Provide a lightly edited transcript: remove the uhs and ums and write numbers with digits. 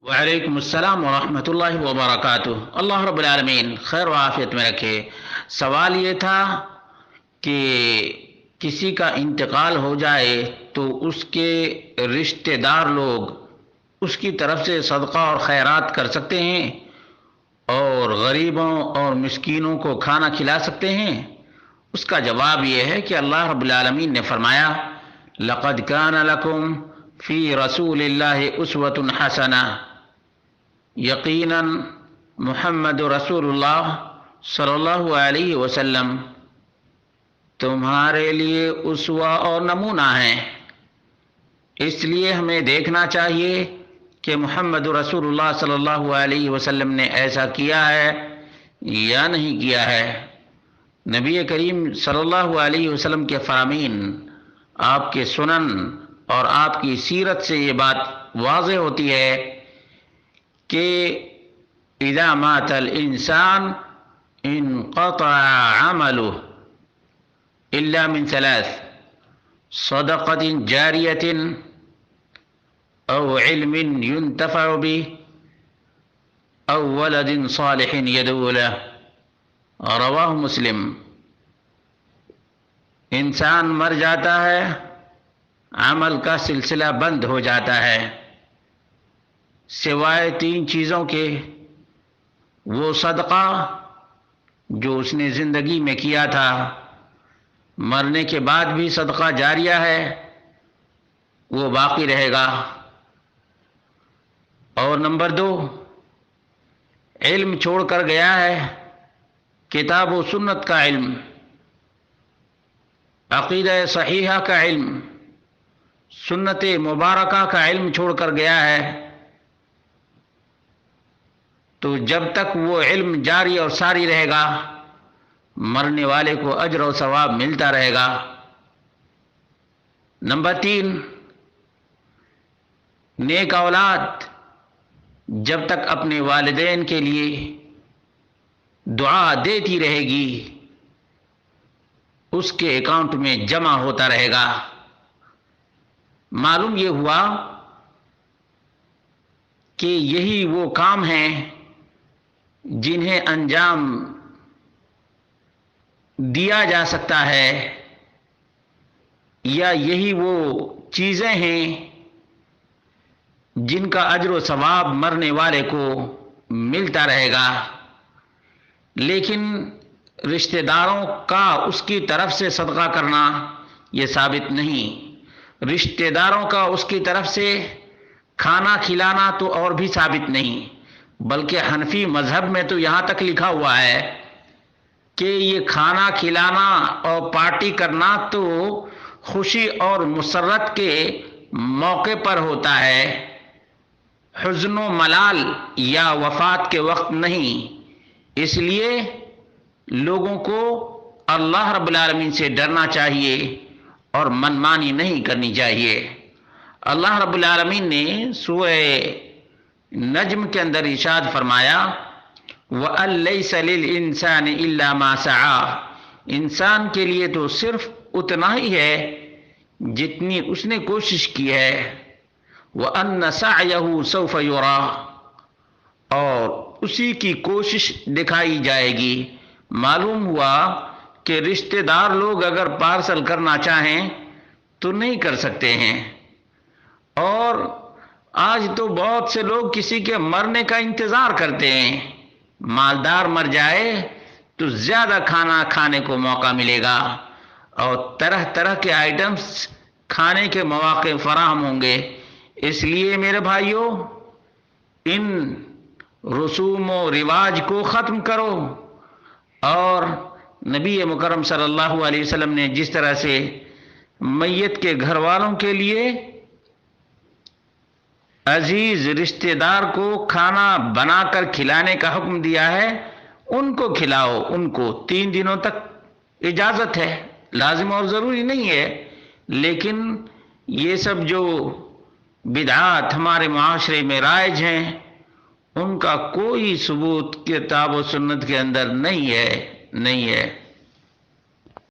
وعلیکم السلام ورحمۃ اللہ وبرکاتہ۔ اللہ رب العالمین خیر و عافیت میں رکھے۔ سوال یہ تھا کہ کسی کا انتقال ہو جائے تو اس کے رشتہ دار لوگ اس کی طرف سے صدقہ اور خیرات کر سکتے ہیں اور غریبوں اور مسکینوں کو کھانا کھلا سکتے ہیں؟ اس کا جواب یہ ہے کہ اللہ رب العالمین نے فرمایا، لقد کان لکم فی رسول اللہ اسوۃ حسنہ، یقیناً محمد رسول اللہ صلی اللہ علیہ وسلم تمہارے لیے اسوہ اور نمونہ ہیں۔ اس لیے ہمیں دیکھنا چاہیے کہ محمد رسول اللہ صلی اللہ علیہ وسلم نے ایسا کیا ہے یا نہیں کیا ہے۔ نبی کریم صلی اللہ علیہ وسلم کے فرامین، آپ کے سنن اور آپ کی سیرت سے یہ بات واضح ہوتی ہے کہ اذا مات الانسان انقطع عمله الا من ثلاث، صدقۃ جاریۃ او علم ينتفع به او ولد صالح يدعو له، رواہ مسلم۔ انسان مر جاتا ہے، عمل کا سلسلہ بند ہو جاتا ہے، سوائے تین چیزوں کے: وہ صدقہ جو اس نے زندگی میں کیا تھا، مرنے کے بعد بھی صدقہ جاریہ ہے، وہ باقی رہے گا، اور نمبر دو، علم چھوڑ کر گیا ہے، کتاب و سنت کا علم، عقیدہ صحیحہ کا علم، سنت مبارکہ کا علم چھوڑ کر گیا ہے، تو جب تک وہ علم جاری اور ساری رہے گا، مرنے والے کو اجر و ثواب ملتا رہے گا۔ نمبر تین، نیک اولاد جب تک اپنے والدین کے لیے دعا دیتی رہے گی، اس کے اکاؤنٹ میں جمع ہوتا رہے گا۔ معلوم یہ ہوا کہ یہی وہ کام ہیں جنہیں انجام دیا جا سکتا ہے، یا یہی وہ چیزیں ہیں جن کا اجر و ثواب مرنے والے کو ملتا رہے گا۔ لیکن رشتہ داروں کا اس کی طرف سے صدقہ کرنا یہ ثابت نہیں، رشتہ داروں کا اس کی طرف سے کھانا کھلانا تو اور بھی ثابت نہیں، بلکہ حنفی مذہب میں تو یہاں تک لکھا ہوا ہے کہ یہ کھانا کھلانا اور پارٹی کرنا تو خوشی اور مسرت کے موقع پر ہوتا ہے، حزن و ملال یا وفات کے وقت نہیں۔ اس لیے لوگوں کو اللہ رب العالمین سے ڈرنا چاہیے اور منمانی نہیں کرنی چاہیے۔ اللہ رب العالمین نے سورہ نجم کے اندر ارشاد فرمایا، وَأَن لَيْسَ لِلْإِنسَانِ إِلَّا مَا سَعَىٰ، انسان کے لیے تو صرف اتنا ہی ہے جتنی اس نے کوشش کی ہے، وَأَنَّ سَعْيَهُ سَوْفَ يُرَىٰ، اور اسی کی کوشش دکھائی جائے گی۔ معلوم ہوا کہ رشتہ دار لوگ اگر پارسل کرنا چاہیں تو نہیں کر سکتے ہیں، اور آج تو بہت سے لوگ کسی کے مرنے کا انتظار کرتے ہیں، مالدار مر جائے تو زیادہ کھانا کھانے کو موقع ملے گا اور طرح طرح کے آئٹمز کھانے کے مواقع فراہم ہوں گے۔ اس لیے میرے بھائیوں، ان رسوم و رواج کو ختم کرو، اور نبی مکرم صلی اللہ علیہ وسلم نے جس طرح سے میت کے گھر والوں کے لیے عزیز رشتہ دار کو کھانا بنا کر کھلانے کا حکم دیا ہے، ان کو کھلاؤ، ان کو 3 دنوں تک اجازت ہے، لازم اور ضروری نہیں ہے۔ لیکن یہ سب جو بدعات ہمارے معاشرے میں رائج ہیں، ان کا کوئی ثبوت کتاب و سنت کے اندر نہیں ہے۔